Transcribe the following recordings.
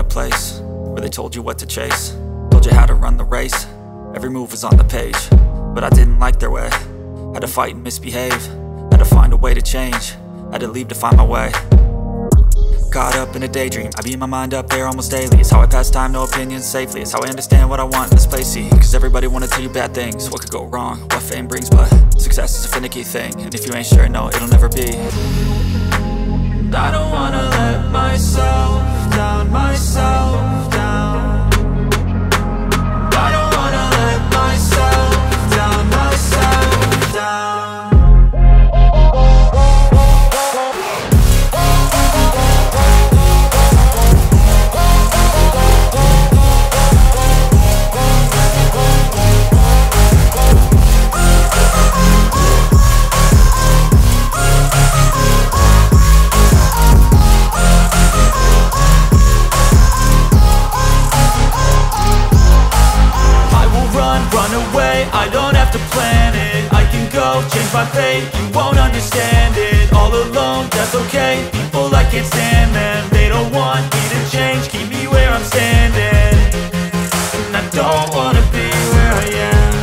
place where they told you what to chase, told you how to run the race. Every move was on the page, but I didn't like their way. Had to fight and misbehave, had to find a way to change, had to leave to find my way. Caught up in a daydream, I beat my mind up there almost daily. It's how I pass time, no opinions safely. It's how I understand what I want in this place, see. Cause everybody wanna tell you bad things, what could go wrong, what fame brings. But success is a finicky thing, and if you ain't sure, no, it'll never be. I don't wanna let myself down, myself down. I don't wanna let myself down, myself down. Run away, I don't have to plan it. I can go, change my fate, you won't understand it. All alone, that's okay. People I can't stand them, they don't want me to change, keep me where I'm standing. And I don't wanna be where I am,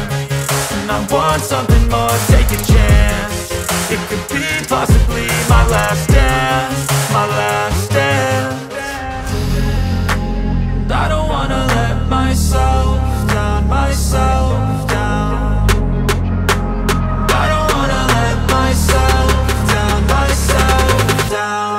and I want something more, take a chance. It could be possibly my last dance, my last dance. And I don't wanna let myself down, myself down. I don't wanna let myself down, myself down.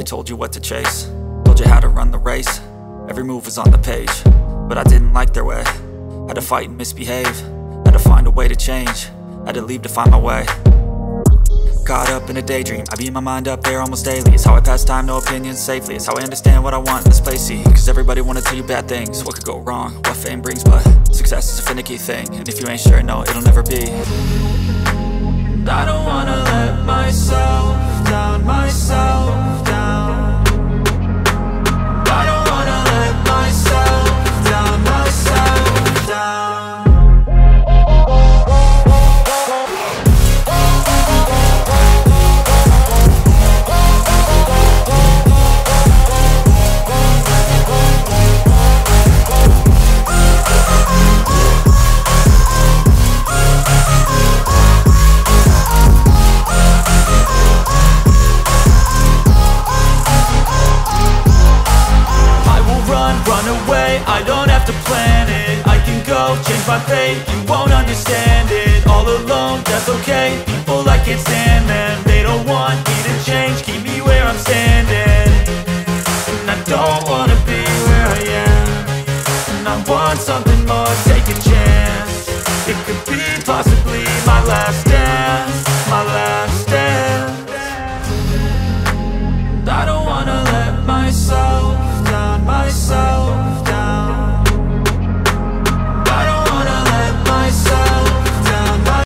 Told you what to chase, told you how to run the race. Every move was on the page, but I didn't like their way. Had to fight and misbehave, had to find a way to change, had to leave to find my way. Caught up in a daydream, I beat my mind up there almost daily. It's how I pass time, no opinions safely. It's how I understand what I want in this place, see. Cause everybody wanna tell you bad things, what could go wrong, what fame brings. But success is a finicky thing, and if you ain't sure, no, it'll never be. I don't wanna let myself down, myself down. I don't wanna let myself down, myself down. Run away, I don't have to plan it. I can go, change my fate, you won't understand it. All alone, that's okay. People I can't stand them, they don't want me to change, keep me where I'm standing. And I don't wanna be where I am, and I want something more, take a chance. It could be possibly my last day.